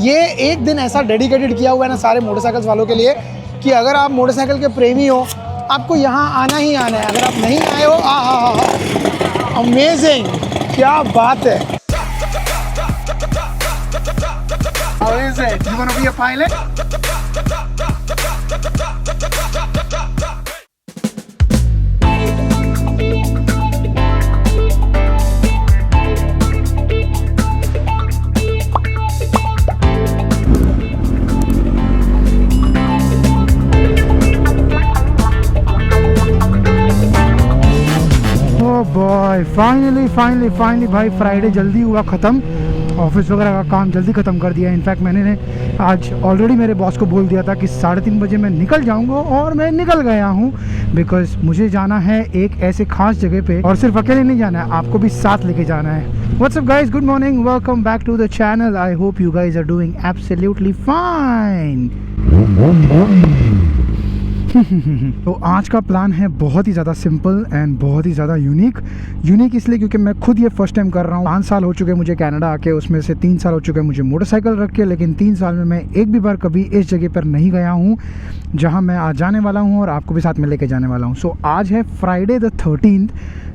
ये एक दिन ऐसा डेडिकेटेड किया हुआ है ना सारे मोटरसाइकिल्स वालों के लिए कि अगर आप मोटरसाइकिल के प्रेमी हो आपको यहाँ आना ही आना है। अगर आप नहीं आए हो अमेजिंग, क्या बात है। How is it? You want to be a pilot? Boy finally भाई फ्राइडे जल्दी हुआ ख़त्म। ऑफिस वगैरह का काम जल्दी ख़त्म कर दिया। इनफैक्ट मैंने आज ऑलरेडी मेरे बॉस को बोल दिया था कि 3:30 बजे मैं निकल जाऊंगा और मैं निकल गया हूँ। बिकॉज मुझे जाना है एक ऐसे खास जगह पे और सिर्फ अकेले नहीं जाना है, आपको भी साथ लेके जाना है। What's up guys, good morning, welcome back to the channel. I hope you guys are doing absolutely fine. तो आज का प्लान है बहुत ही ज़्यादा सिंपल एंड बहुत ही ज़्यादा यूनिक इसलिए क्योंकि मैं खुद ये फर्स्ट टाइम कर रहा हूँ। 5 साल हो चुके मुझे कनाडा आके, उसमें से 3 साल हो चुके मुझे मोटरसाइकिल रख के, लेकिन 3 साल में मैं एक भी बार कभी इस जगह पर नहीं गया हूँ जहाँ मैं आज जाने वाला हूँ और आपको भी साथ में लेके जाने वाला हूँ। सो आज है फ्राइडे द 13th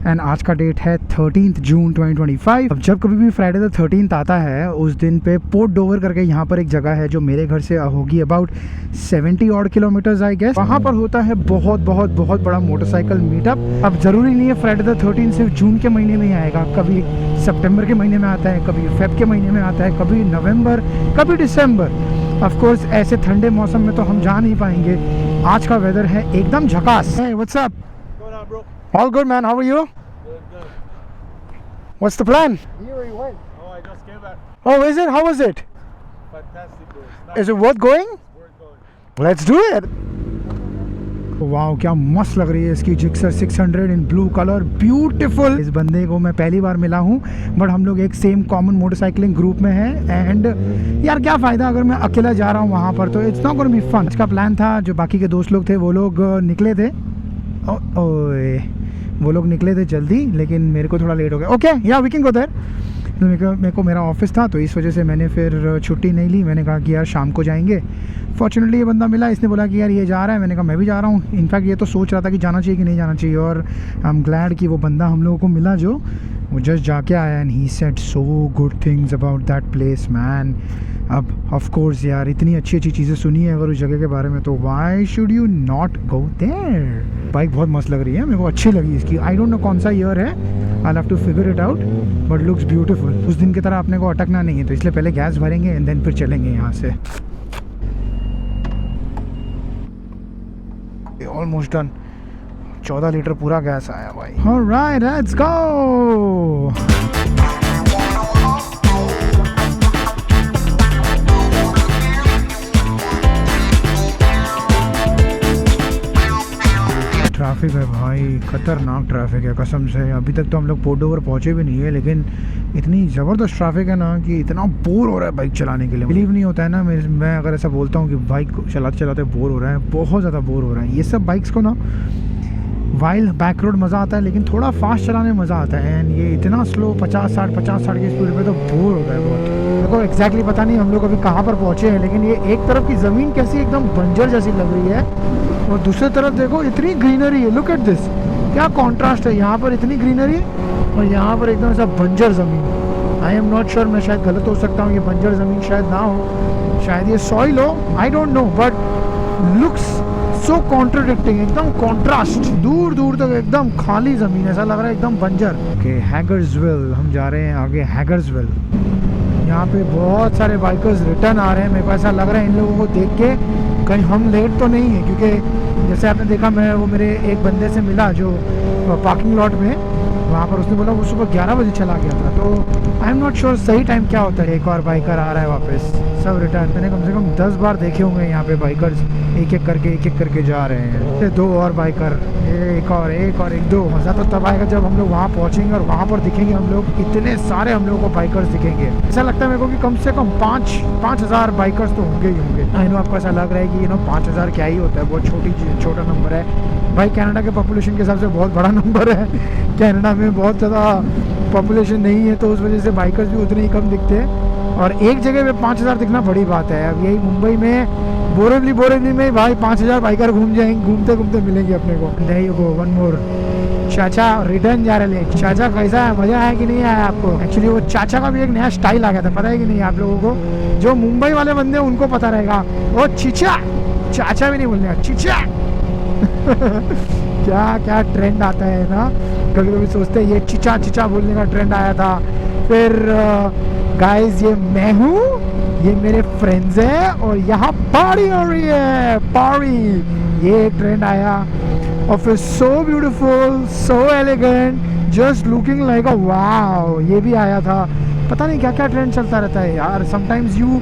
एंड आज का डेट है 13 जून 2025। अब जब कभी भी फ्राइडे द 13th आता है उस दिन पे पोर्ट डोवर करके यहाँ पर एक जगह है जो मेरे घर से होगी about 70 odd kilometres I guess. वहाँ पर होता है बहुत बड़ा मोटरसाइकिल मीटअप। अब ज़रूरी नहीं है फ्राइडे द 13th सिर्फ जून के महीने में ही आएगा, कभी सितंबर के महीने में आता है, कभी फेब के महीने में आता है, कभी नवंबर, कभी दिसंबर। ऑफ कोर्स ऐसे ठंडे मौसम में तो हम जा नहीं पाएंगे। आज का वेदर है एकदम झकास। Hey, what's up? All good, man. How are you? Good. What's the plan? Here we went. Oh, I just came back. Oh, is it? How was it? Fantastic, dude. Nice. Is it worth going? We're going. Let's do it. Wow, क्या मस्त लग रही है इसकी Gixxer 600 in blue colour, beautiful. इस बंदे को मैं पहली बार मिला हूँ बट हम लोग एक सेम कॉमन मोटरसाइकिलिंग ग्रुप में हैं एंड यार क्या फ़ायदा अगर मैं अकेला जा रहा हूँ वहाँ पर, तो it's not gonna be fun. इसका प्लान था, जो बाकी के दोस्त लोग थे वो लोग निकले थे, वो लोग निकले थे जल्दी, लेकिन मेरे को थोड़ा लेट हो गया। ओके या वी कैन गो देयर। तो मेरे को मेरा ऑफिस था तो इस वजह से मैंने फिर छुट्टी नहीं ली। मैंने कहा कि यार शाम को जाएंगे। फॉर्चुनेटली ये बंदा मिला, इसने बोला कि यार ये जा रहा है, मैंने कहा मैं भी जा रहा हूँ। इनफैक्ट ये तो सोच रहा था कि जाना चाहिए कि नहीं जाना चाहिए और आई एम ग्लैड कि वो बंदा हम लोगों को मिला जो वो जस्ट जाके आया and he said so good things about that place man. अब ऑफ कोर्स यार इतनी अच्छी चीज़ें सुनी है अगर उस जगह के बारे में तो why should you not go there. Bike बहुत मस्त लग रही है, मेरे को अच्छी लगी इसकी। आई डोंट नो कौन सा ईयर है, I have to figure it out but looks beautiful. उस दिन की तरह अपने को अटकना नहीं है तो इसलिए पहले गैस भरेंगे एंड देन फिर चलेंगे यहाँ से। ऑलमोस्ट डन, 14 लीटर पूरा गैस आया भाई। Alright, let's go. ट्रैफिक है भाई, खतरनाक ट्रैफिक है कसम से। अभी तक तो हम लोग पोर्ट डोवर पहुँचे भी नहीं है लेकिन इतनी ज़बरदस्त ट्रैफिक है ना कि इतना बोर हो रहा है बाइक चलाने के लिए। बिलीव नहीं होता है ना मैं अगर ऐसा बोलता हूँ कि बाइक चलाते चलाते बोर हो रहा है, बहुत ज़्यादा बोर हो रहा है। ये सब बाइक्स को ना वाइल्ड बैक रोड मज़ा आता है लेकिन थोड़ा फास्ट चलाने में मज़ा आता है एंड ये इतना स्लो 50-60 की स्पीड पे तो बोर हो रहा है बहुत। मेरे को एग्जैक्टली पता नहीं हम लोग अभी कहाँ पर पहुँचे हैं लेकिन ये एक तरफ की ज़मीन कैसी एकदम बंजर जैसी लग रही है और दूसरी तरफ देखो इतनी ग्रीनरी है। लुक एट दिस, क्या कॉन्ट्रास्ट है, यहाँ पर इतनी ग्रीनरी और यहाँ पर एकदम सा बंजर ज़मीन। आई एम नॉट श्योर, मैं शायद गलत हो सकता हूँ, ये बंजर ज़मीन शायद ना हो, शायद ये सॉइल हो, I don't know but looks so contradicting, एकदम कॉन्ट्रास्ट। दूर दूर तक एकदम खाली ज़मीन, ऐसा लग रहा है एकदम बंजर। ओके हैगर्सविल, हम जा रहे हैं आगे हैगर्सविल। यहाँ पे बहुत सारे बाइकर्स रिटर्न आ रहे हैं। मेरे को ऐसा लग रहा है इन लोगों को देख के कहीं हम लेट तो नहीं है क्योंकि जैसे आपने देखा मैं वो मेरे एक बंदे से मिला जो पार्किंग लॉट में, वहाँ पर उसने बोला वो सुबह 11 बजे चला गया था। तो आई एम नॉट श्योर सही टाइम क्या होता है। एक और बाइकर आ रहा है वापस, सब रिटर्न। मैंने कम से कम 10 बार देखे होंगे यहाँ पे बाइकर्स एक एक करके जा रहे हैं। 2 और बाइकर, एक और एक 2। मज़ा तो तब आएगा जब हम लोग वहाँ पहुँचेंगे और वहाँ पर दिखेंगे हम लोग, इतने सारे हम लोगों को बाइकर्स दिखेंगे। ऐसा लगता है मेरे को कि कम से कम 5,000 बाइकर्स तो होंगे ही होंगे। आई नो आपको ऐसा लग रहा है कि 5,000 क्या ही होता है, बहुत छोटा नंबर है भाई। कनाडा के पॉपुलेशन के हिसाब से बहुत बड़ा नंबर है। कनाडा में बहुत ज़्यादा पॉपुलेशन नहीं है तो उस वजह से बाइकर्स भी उतने ही कम दिखते हैं। और एक जगह पे 5000 दिखना बड़ी बात है। अब यही मुंबई में बोरेवली में भाई 5000 बाइकर घूमते घूमते मिलेंगे अपने को। नहीं गो वन मोर चाचा रिटर्न जा रहे हैं। चाचा कैसा है, मजा आया कि नहीं आया आपको? एक्चुअली वो चाचा का भी एक नया स्टाइल आ गया था, पता है कि नहीं आप लोगों को? जो मुंबई वाले बंदे हैं उनको पता रहेगा। वो चिचा, चाचा भी नहीं बोलने का, चिचा। क्या क्या ट्रेंड आता है ना, कभी कभी सोचते हैं ये चिचा चिचा बोलने का ट्रेंड आया था। फिर गाइस ये मैं हूँ, ये मेरे फ्रेंड्स हैं और यहाँ पार्टी हो रही है, पार्टी, ये ट्रेंड आया। और फिर so beautiful, so elegant, just looking like a wow, ये भी आया था। पता नहीं क्या क्या ट्रेंड चलता रहता है यार। Sometimes you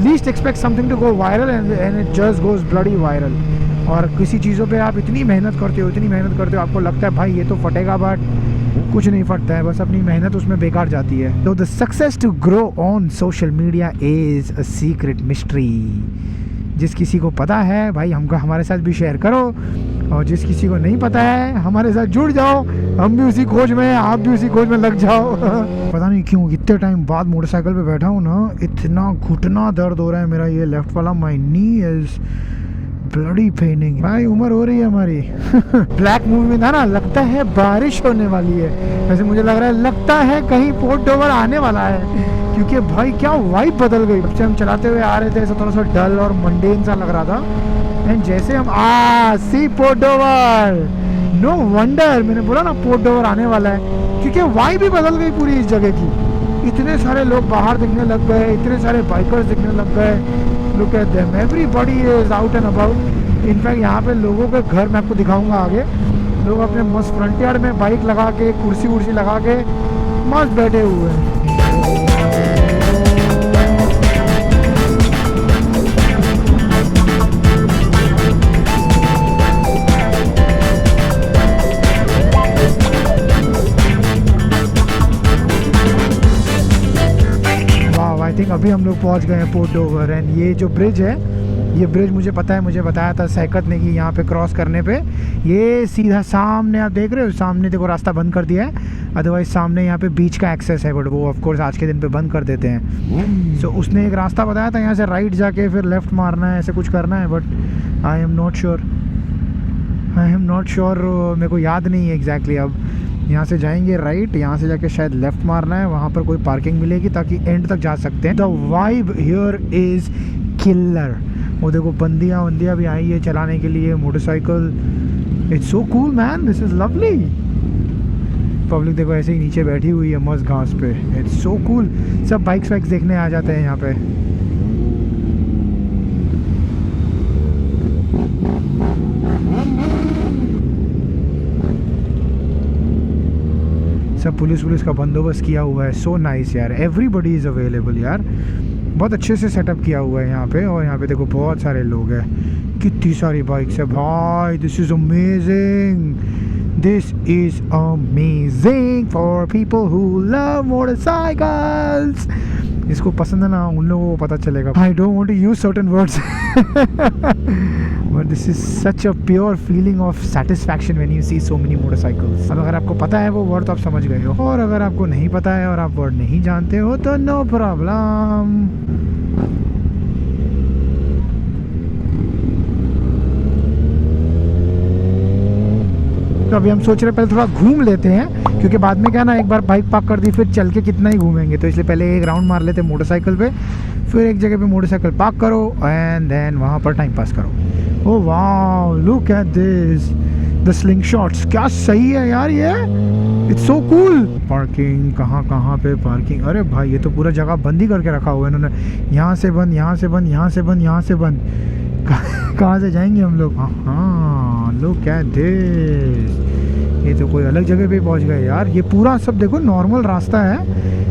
least expect something to go viral and it just goes bloody viral. और किसी चीज़ों पे आप इतनी मेहनत करते हो, आपको लगता है भाई ये तो फटेगा, बट कुछ नहीं फटता है, बस अपनी मेहनत उसमें बेकार जाती है। तो the success to grow on social media is a secret mystery. जिस किसी को पता है भाई हमको हमारे साथ भी शेयर करो, और जिस किसी को नहीं पता है हमारे साथ जुड़ जाओ। हम भी उसी खोज में हैं, आप भी उसी खोज में लग जाओ। पता नहीं क्यों इतने टाइम बाद मोटरसाइकिल पे बैठा हूँ ना, इतना घुटना दर्द हो रहा है मेरा, ये लेफ्ट वाला, माई नी इज ब्लडी पेनिंग। भाई उम्र हो रही है हमारी। ब्लैक मूवी में था ना, लगता है बारिश होने वाली है, वैसे मुझे लग रहा है लगता है कहीं पोर्ट ओवर आने वाला है, क्योंकि भाई क्या वाइब बदल गई। जब से हम चलाते हुए आ रहे थे थोड़ा सा डल और मंडेन सा लग रहा था, एंड जैसे हम सी पोर्ट ओवर, नो वंडर मैंने बोला ना पोर्ट ओवर आने वाला है, क्योंकि वाइब भी बदल गई पूरी इस जगह की। इतने सारे लोग बाहर दिखने लग गए, इतने सारे बाइकर्स दिखने लग गए। Look at them, everybody is out and about. In fact यहाँ पे लोगों के घर मैं आपको दिखाऊंगा आगे, लोग अपने मस्त फ्रंट यार्ड में बाइक लगा के, कुर्सी वुर्सी लगा के मस्त बैठे हुए हैं। आई थिंक अभी हम लोग पहुंच गए हैं पोर्ट डोवर। एंड ये जो ब्रिज है, ये ब्रिज मुझे पता है, मुझे बताया था सैकत ने कि यहाँ पे क्रॉस करने पे ये सीधा सामने आप देख रहे हो, सामने देखो रास्ता बंद कर दिया है। अदरवाइज सामने यहाँ पे बीच का एक्सेस है, बट वो ऑफ कोर्स आज के दिन पे बंद कर देते हैं। सो उसने एक रास्ता बताया था, यहाँ से राइट जाके फिर लेफ्ट मारना है, ऐसे कुछ करना है, but I am not sure, मेरे को याद नहीं है एग्जैक्टली। अब यहाँ से जाएंगे राइट, यहाँ से जाके शायद लेफ्ट मारना है, वहाँ पर कोई पार्किंग मिलेगी ताकि एंड तक जा सकते हैं। The vibe here is killer. वो देखो बंदियाँ भी आई है चलाने के लिए motorcycle. It's so cool man, this is lovely. Public देखो ऐसे ही नीचे बैठी हुई है मस्त घास पे। It's so cool. सब बाइक्स वाइक्स देखने आ जाते हैं यहाँ पे। सब पुलिस का बंदोबस्त किया हुआ है। सो नाइस यार, एवरीबडी इज़ अवेलेबल यार। बहुत अच्छे से सेटअप किया हुआ है यहाँ पे। और यहाँ पे देखो बहुत सारे लोग हैं, कितनी सारी बाइक्स है भाई। This is amazing, this is amazing for people who love motorcycles. जिसको पसंद है ना उन लोगों को पता चलेगा। I don't want to use certain words, but this is such a pure feeling of satisfaction when you see so many motorcycles. अब अगर आपको पता है वो वर्ड तो आप समझ गए हो, और अगर आपको नहीं पता है और आप वर्ड नहीं जानते हो तो नो प्रॉब्लम। तो अभी हम सोच रहे हैं पहले थोड़ा घूम लेते हैं, क्योंकि बाद में क्या ना, एक बार बाइक पार्क कर दी फिर चल के कितना ही घूमेंगे, तो इसलिए पहले एक राउंड मार लेते हैं मोटरसाइकिल पे, फिर एक जगह पे मोटरसाइकिल पार्क करो एंड देन वहाँ पर टाइम पास करो। Oh wow, look at this, the sling shots, क्या सही है यार ये, इट्स सो कूल। पार्किंग कहाँ पे पार्किंग? अरे भाई ये तो पूरा जगह बंद ही करके रखा हुआ है इन्होंने। यहाँ से बंद, यहाँ से बंद, यहाँ से बंद, यहाँ से बंद। कहाँ से जाएंगे हम लोग? हाँ, लुक एट दिस, ये तो कोई अलग जगह पे पहुंच गए यार। ये पूरा सब देखो नॉर्मल रास्ता है,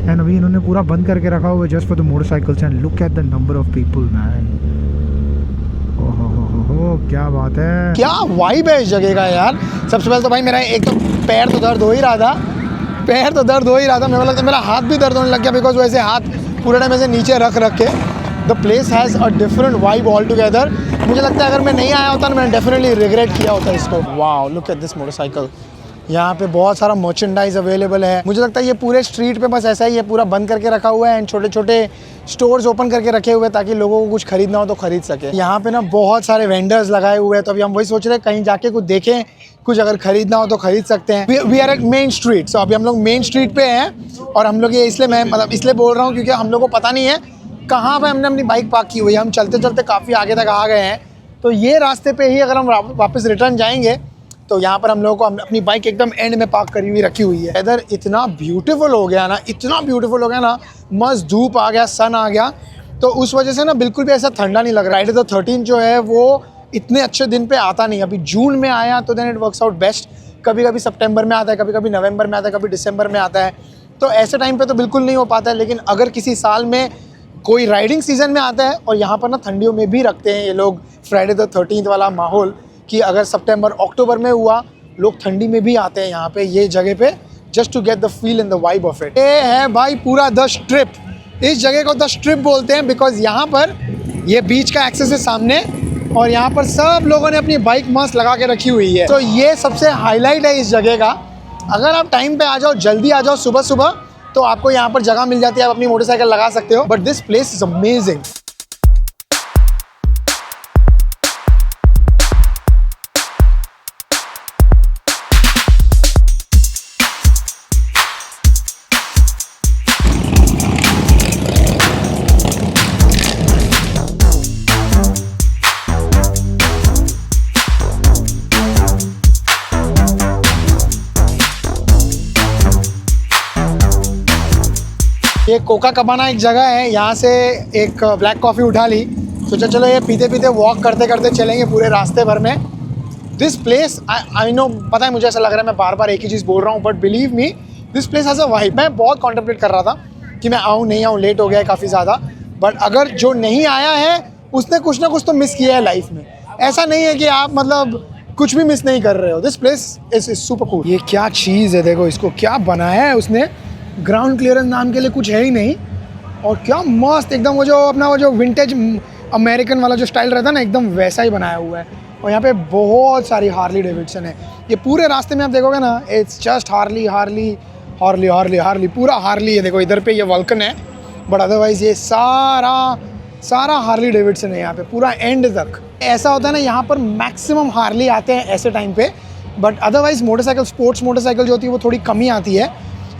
एंड अभी इन्होंने पूरा बंद करके रखा हुआ है just for the motorcycles. And look at the number of people man. ओहो, क्या बात है, क्या वाइब है इस जगह का यार। सबसे पहले तो भाई मेरा एक तो पैर तो दर्द हो ही रहा था, मेरे को लगता है मेरा हाथ भी दर्द होने लग गया, बिकॉज वैसे हाथ पूरे टाइम ऐसे नीचे रख के। The place has a different vibe all together. मुझे लगता है अगर मैं नहीं आया होता ना, मैंने डेफिनेटली रिग्रेट किया होता इसको। Wow, look at this motorcycle, यहाँ पे बहुत सारा मर्चेंडाइज अवेलेबल है। मुझे लगता है ये पूरे स्ट्रीट पे बस ऐसा ही है, पूरा बंद करके रखा हुआ है एंड छोटे छोटे स्टोर्स ओपन करके रखे हुए हैं ताकि लोगों को कुछ खरीदना हो तो खरीद सके। यहाँ पे ना बहुत सारे वेंडर्स लगाए हुए हैं, तो अभी हम वही सोच रहे हैं कहीं जाके कुछ देखें, कुछ अगर खरीदना हो तो खरीद सकते हैं। We are at main street, so अभी हम लोग मेन स्ट्रीट पे हैं और हम लोग ये इसलिए मैं मतलब इसलिए बोल रहा हूँ क्योंकि हम लोग को पता नहीं है कहाँ पे हमने अपनी बाइक पार्क की हुई है। हम चलते चलते काफ़ी आगे तक आ गए हैं, तो ये रास्ते पे ही अगर हम वापस रिटर्न जाएंगे तो यहाँ पर हम लोगों को अपनी बाइक एकदम एंड में पार्क करी हुई रखी हुई है। इधर इतना ब्यूटीफुल हो गया ना, इतना ब्यूटीफुल हो गया ना, मस्त धूप आ गया, सन आ गया, तो उस वजह से ना बिल्कुल भी ऐसा ठंडा नहीं लग रहा है। फ्राइडे द 13 जो है वो इतने अच्छे दिन पे आता नहीं। अभी जून में आया तो then it works out best. कभी कभी सितंबर में आता है, कभी कभी नवंबर में आता है, कभी दिसंबर में आता है, तो ऐसे टाइम पे तो बिल्कुल नहीं हो पाता है। लेकिन अगर किसी साल में कोई राइडिंग सीजन में आता है, और यहाँ पर ना ठंडियों में भी रखते हैं ये लोग फ्राइडे द 13th वाला माहौल, कि अगर सितंबर अक्टूबर में हुआ, लोग ठंडी में भी आते हैं यहाँ पे ये जगह पे just to get the feel and the vibe of it. ये है भाई पूरा द स्ट्रिप। इस जगह को द स्ट्रिप बोलते हैं बिकॉज यहाँ पर ये बीच का एक्सेस है सामने, और यहाँ पर सब लोगों ने अपनी बाइक मस्त लगा के रखी हुई है। तो ये सबसे हाईलाइट है इस जगह का। अगर आप टाइम पे आ जाओ, जल्दी आ जाओ सुबह सुबह, तो आपको यहाँ पर जगह मिल जाती है, आप अपनी मोटरसाइकिल लगा सकते हो। But this place is amazing. ये कोका कबाना एक जगह है, यहाँ से एक ब्लैक कॉफ़ी उठा ली, सोचा चलो ये पीते पीते वॉक करते करते चलेंगे पूरे रास्ते भर में। दिस प्लेस आई नो, पता है मुझे ऐसा लग रहा है मैं बार बार एक ही चीज़ बोल रहा हूँ, but believe me this place has a vibe. मैं बहुत कॉन्टेम्पलेट कर रहा था कि मैं आऊँ नहीं आऊँ, लेट हो गया है काफ़ी ज़्यादा, बट अगर जो नहीं आया है उसने कुछ ना कुछ तो मिस किया है लाइफ में। ऐसा नहीं है कि आप मतलब कुछ भी मिस नहीं कर रहे हो। This place is super cool. ये क्या चीज़ है, देखो इसको क्या बनाया है उसने, ग्राउंड क्लियरेंस नाम के लिए कुछ है ही नहीं, और क्या मस्त एकदम वो जो अपना वो जो विंटेज अमेरिकन वाला जो स्टाइल रहता है ना, एकदम वैसा ही बनाया हुआ है। और यहाँ पे बहुत सारी हार्ली डेविडसन है। ये पूरे रास्ते में आप देखोगे ना, it's just Harley Harley Harley Harley Harley, पूरा हार्ली है। देखो इधर पे ये वल्कन है, बट अदरवाइज़ ये सारा हार्ली डेविडसन है यहाँ पे पूरा एंड तक। ऐसा होता है ना, यहाँ पर मैक्सिमम हार्ली आते हैं ऐसे टाइम पे, but otherwise motorcycle, sports motorcycle जो होती है वो थोड़ी कम ही आती है।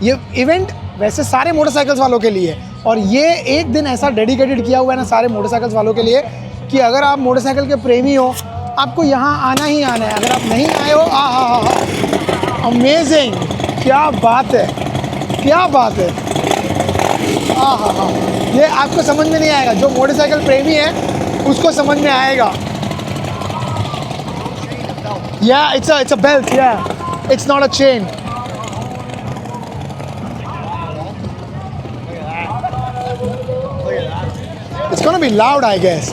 ये इवेंट वैसे सारे मोटरसाइकिल्स वालों के लिए, और ये एक दिन ऐसा डेडिकेटेड किया हुआ है ना सारे मोटरसाइकिल्स वालों के लिए कि अगर आप मोटरसाइकिल के प्रेमी हो, आपको यहाँ आना ही आना है। अगर आप नहीं आए हो, अमेजिंग, क्या बात है, क्या बात है, ये आपको समझ में नहीं आएगा। जो मोटरसाइकिल प्रेमी है उसको समझ में आएगा। या इट्स अ बेल्ट, या it's not a chain. It's gonna be loud, I guess.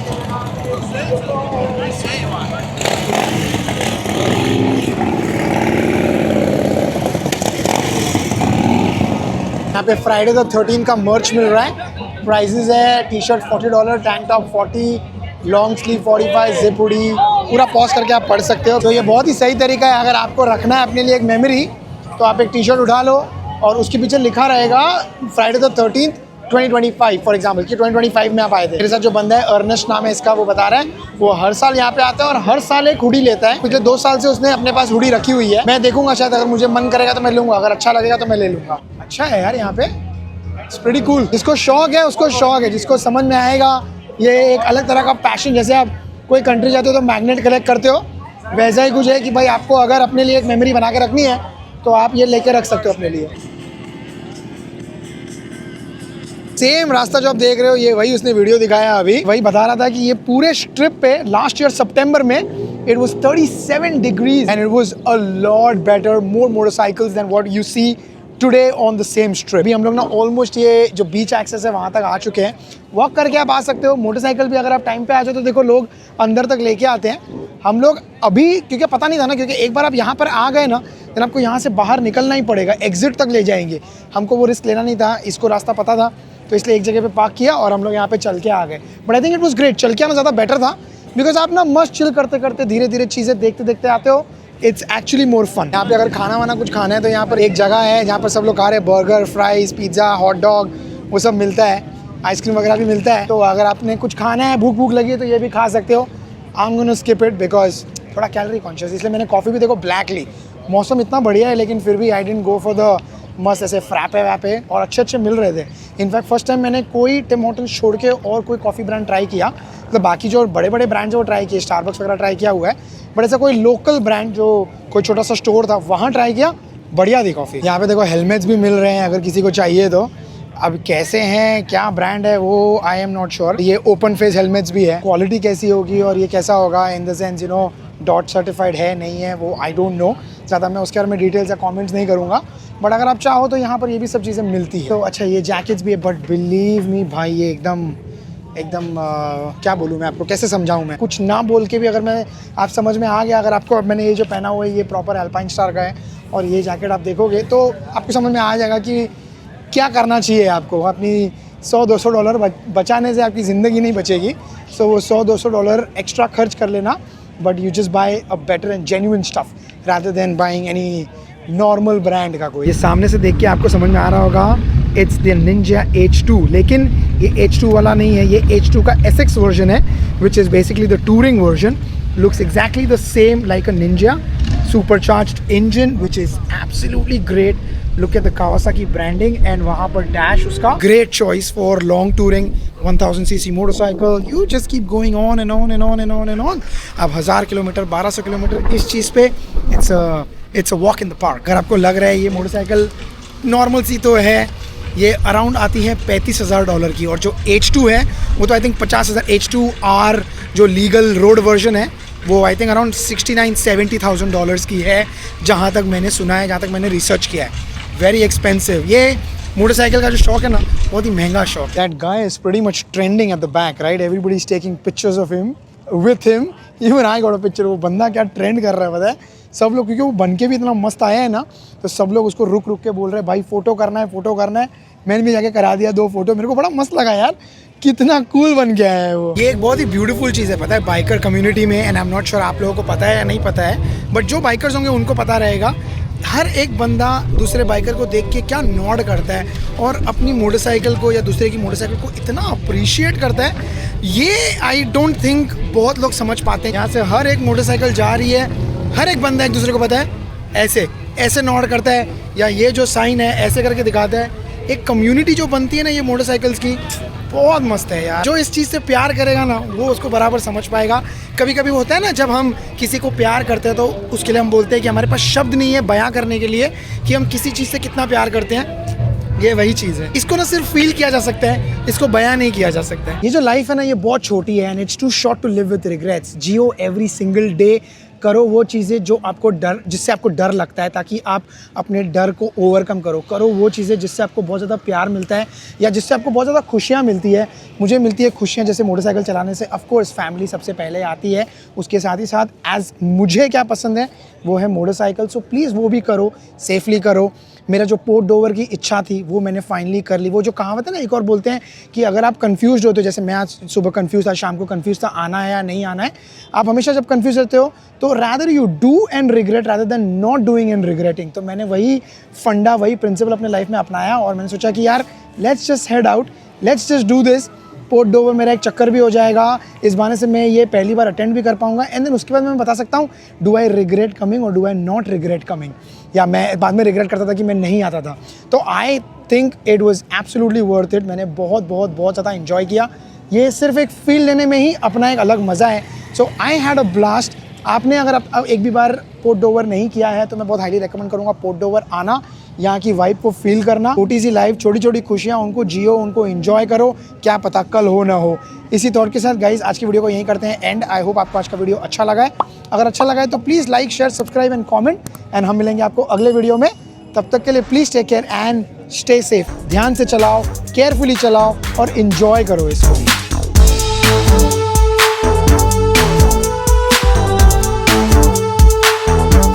यहाँ पे फ्राइडे द 13 का मर्च मिल रहा है। प्राइजेस है T shirt $40, tank top 40, long sleeve 45, zip hoodie, पूरा पॉज करके आप पढ़ सकते हो। तो ये बहुत ही सही तरीका है, अगर आपको रखना है अपने लिए एक मेमोरी, तो आप एक टी शर्ट उठा लो और उसके पीछे लिखा रहेगा Friday the 13th 2025 for example, कि 2025 में आप आए थे। मेरे साथ जो बंदा है, अर्नेस्ट नाम है इसका, वो बता रहा है वो हर साल यहाँ पे आता है और हर साल एक हुडी लेता है। पिछले 2 साल से उसने अपने पास हुडी रखी हुई है। मैं देखूंगा, शायद अगर मुझे मन करेगा तो मैं लूंगा, अगर अच्छा लगेगा तो मैं ले लूंगा। अच्छा है यार यहाँ पे, इट्स प्रीटी कूल। जिसको शौक है उसको शौक है, जिसको समझ में आएगा, ये एक अलग तरह का पैशन। जैसे आप कोई कंट्री जाते हो तो मैग्नेट कलेक्ट करते हो, वैसा ही कुछ है कि भाई आपको अगर अपने लिए एक मेमोरी बना के रखनी है तो आप ये लेके रख सकते हो अपने लिए। सेम रास्ता जो आप देख रहे हो, ये वही उसने वीडियो दिखाया अभी, वही बता रहा था कि ये पूरे स्ट्रिप पे लास्ट ईयर सितंबर में it was 37 degrees and it was a lot better, more motorcycles than what you see today on the same strip. अभी हम लोग ना ऑलमोस्ट ये जो बीच एक्सेस है वहाँ तक आ चुके हैं। वॉक करके आप आ सकते हो, मोटरसाइकिल भी अगर आप टाइम पे आ जाओ तो देखो लोग अंदर तक लेके आते हैं। हम लोग अभी क्योंकि पता नहीं था ना, क्योंकि एक बार आप यहाँ पर आ गए ना, तो आपको यहाँ से बाहर निकलना ही पड़ेगा, एग्जिट तक ले जाएंगे। हमको वो रिस्क लेना नहीं था, इसको रास्ता पता था, तो इसलिए एक जगह पे पार्क किया और हम लोग यहाँ पे चल के आ गए। But I think it was great. चल के आना ज़्यादा बेटर था, बिकॉज आप ना मस्त चिल करते करते धीरे धीरे चीज़ें देखते देखते आते हो, इट्स एक्चुअली मोर फन। यहाँ पे अगर खाना वाना कुछ खाना है तो यहाँ पर एक जगह है जहाँ पर सब लोग खा रहे हैं, burger, fries, pizza, hot dog, वो सब मिलता है, आइसक्रीम वगैरह भी मिलता है। तो अगर आपने कुछ खाना है, भूख लगी है तो ये भी खा सकते हो। I am gonna skip it because थोड़ा कैलोरी कॉन्शियस, इसलिए मैंने कॉफ़ी भी देखो ब्लैक ली। मौसम इतना बढ़िया है लेकिन फिर भी I didn't go for the मस्त ऐसे फ्रैपे वैपे, और अच्छे मिल रहे थे। इनफैक्ट फर्स्ट टाइम मैंने कोई टिम हॉर्टन्स छोड़ के और कोई कॉफ़ी ब्रांड ट्राई किया। मतलब बाकी जो बड़े बड़े ब्रांड्स वो ट्राई किए, स्टारबक्स वगैरह ट्राई किया हुआ है, बट ऐसा कोई लोकल ब्रांड जो कोई छोटा सा स्टोर था वहाँ ट्राई किया, बढ़िया थी कॉफ़ी। यहाँ पे देखो हेलमेट्स भी मिल रहे हैं अगर किसी को चाहिए तो। अब कैसे हैं, क्या ब्रांड है वो आई एम नॉट श्योर। ये ओपन फेस हेलमेट्स भी है, क्वालिटी कैसी होगी और ये कैसा होगा in the sense dot certified है नहीं है वो आई डोंट नो। ज़्यादा मैं उसके बारे में डिटेल्स या कमेंट्स नहीं करूँगा, बट अगर आप चाहो तो यहाँ पर ये भी सब चीज़ें मिलती है। तो अच्छा ये जैकेट्स भी है, बट बिलीव मी भाई ये एकदम क्या बोलूँ मैं आपको, कैसे समझाऊँ मैं, कुछ ना बोल के भी अगर मैं आप समझ में आ गया। अगर आपको अब मैंने ये जो पहना हुआ है ये प्रॉपर अल्पाइन स्टार का है और ये जैकेट आप देखोगे तो आपको समझ में आ जाएगा कि क्या करना चाहिए आपको। अपनी $100-200 बचाने से आपकी ज़िंदगी नहीं बचेगी। सो वो $100-200 एक्स्ट्रा खर्च कर लेना, but you just by a better and genuine stuff rather than buying any normal brand का कोई। ये सामने से देख के आपको समझ में आ रहा होगा इट्स द निंजा H2, लेकिन ये H2 वाला नहीं है, ये H2 का SX वर्जन है which is basically the touring version. Looks exactly the same like a Ninja, supercharged engine which is absolutely great. Look at the Kawasaki branding and वहाँ पर डैश उसका great choice for long touring 1000cc motorcycle. You just keep going on and on and on and on and on. अब 1000 kilometre 1200 kilometre इस चीज़ पे it's a walk in the park. अगर आपको लग रहा है ये मोटरसाइकिल नॉर्मल सी तो है, ये अराउंड आती है $35,000 की, और जो H2 है वो तो आई थिंक 50,000। H2R जो लीगल रोड वर्जन है वो आई थिंक अराउंड $69,000-70,000 की है, जहाँ तक मैंने सुना है, जहाँ तक मैंने रिसर्च किया है। Very expensive. ये मोटरसाइकिल का जो शौक है ना बहुत ही महंगा शौक। That guy is pretty much trending at the back, right? Everybody is taking pictures of him with him, even I got a picture. वो बंदा क्या ट्रेंड कर रहा है पता है, सब लोग, क्योंकि वो बन के भी इतना मस्त आया है ना, तो सब लोग उसको रुक के बोल रहे हैं भाई फ़ोटो करना है, फ़ोटो करना है। मैंने भी जाके करा दिया 2 फोटो, मेरे को बड़ा मस्त लगा यार, कितना कूल बन गया है वो। ये एक बहुत ही ब्यूटीफुल चीज़ है पता है बाइकर कम्युनिटी में, and I am not sure आप लोगों को पता है या नहीं पता है, बट जो बाइकर्स होंगे उनको पता रहेगा। हर एक बंदा दूसरे बाइकर को देख के क्या नॉड करता है और अपनी मोटरसाइकिल को या दूसरे की मोटरसाइकिल को इतना अप्रिशिएट करता है, ये आई डोंट थिंक बहुत लोग समझ पाते हैं। यहाँ से हर एक मोटरसाइकिल जा रही है, हर एक बंदा एक दूसरे को पता है ऐसे ऐसे नॉड करता है, या ये जो साइन है ऐसे करके दिखाता है। एक कम्युनिटी जो बनती है ना ये मोटरसाइकिल्स की, बहुत मस्त है यार। जो इस चीज़ से प्यार करेगा ना वो उसको बराबर समझ पाएगा। कभी कभी होता है ना जब हम किसी को प्यार करते हैं तो उसके लिए हम बोलते हैं कि हमारे पास शब्द नहीं है बयां करने के लिए कि हम किसी चीज़ से कितना प्यार करते हैं। ये वही चीज़ है, इसको ना सिर्फ फील किया जा सकता है, इसको बयां नहीं किया जा सकता है। ये जो लाइफ है ना ये बहुत छोटी है, and it's too short to live with regrets. जियो एवरी सिंगल डे, करो वो चीज़ें जो आपको जिससे आपको डर लगता है, ताकि आप अपने डर को ओवरकम करो वो चीज़ें जिससे आपको बहुत ज़्यादा प्यार मिलता है या जिससे आपको बहुत ज़्यादा खुशियाँ मिलती है। मुझे मिलती है खुशियाँ जैसे मोटरसाइकिल चलाने से, ऑफ कोर्स फैमिली सबसे पहले आती है, उसके साथ ही साथ एज मुझे क्या पसंद है वो है मोटरसाइकिल। सो प्लीज़ वो भी करो, सेफली करो। मेरा जो पोर्ट डोवर की इच्छा थी वो मैंने फाइनली कर ली। वो जो कहावत है ना, एक और बोलते हैं कि अगर आप कंफ्यूज होते हो, जैसे मैं आज सुबह कंफ्यूज था, शाम को कंफ्यूज था, आना है या नहीं आना है, आप हमेशा जब कंफ्यूज रहते हो तो rather you do and regret rather than not doing and regretting. तो मैंने वही फंडा, वही प्रिंसिपल अपने लाइफ में अपनाया और मैंने सोचा कि यार let's just head out, let's just do this. Port Dover मेरा एक चक्कर भी हो जाएगा, इस बहाने से मैं ये पहली बार अटेंड भी कर पाऊंगा, एंड देन उसके बाद मैं बता सकता हूँ डू आई रिग्रेट कमिंग और do I not regret coming, या मैं बाद में रिग्रेट करता था कि मैं नहीं आता था। तो I think it was absolutely worth it. मैंने बहुत बहुत बहुत ज़्यादा इन्जॉय किया। ये सिर्फ एक फील लेने में ही अपना एक अलग मज़ा है। सो आई हैड अ ब्लास्ट। आपने अगर अब एक भी बार पोर्ट डोवर नहीं किया है तो मैं बहुत हाईली रेकमेंड करूँगा पोर्ट डोवर आना, यहाँ की वाइब को फील करना। छोटी सी लाइफ, छोटी छोटी खुशियाँ, उनको जियो, उनको एंजॉय करो, क्या पता कल हो ना हो। इसी थॉट के साथ गाइज आज की वीडियो को यहीं करते हैं एंड। आई होप आपको आज का वीडियो अच्छा लगा है। अगर अच्छा लगा है तो please like, share, subscribe and comment, and हम मिलेंगे आपको अगले वीडियो में। तब तक के लिए please take care and stay safe. ध्यान से चलाओ, केयरफुली चलाओ और इन्जॉय करो इसको।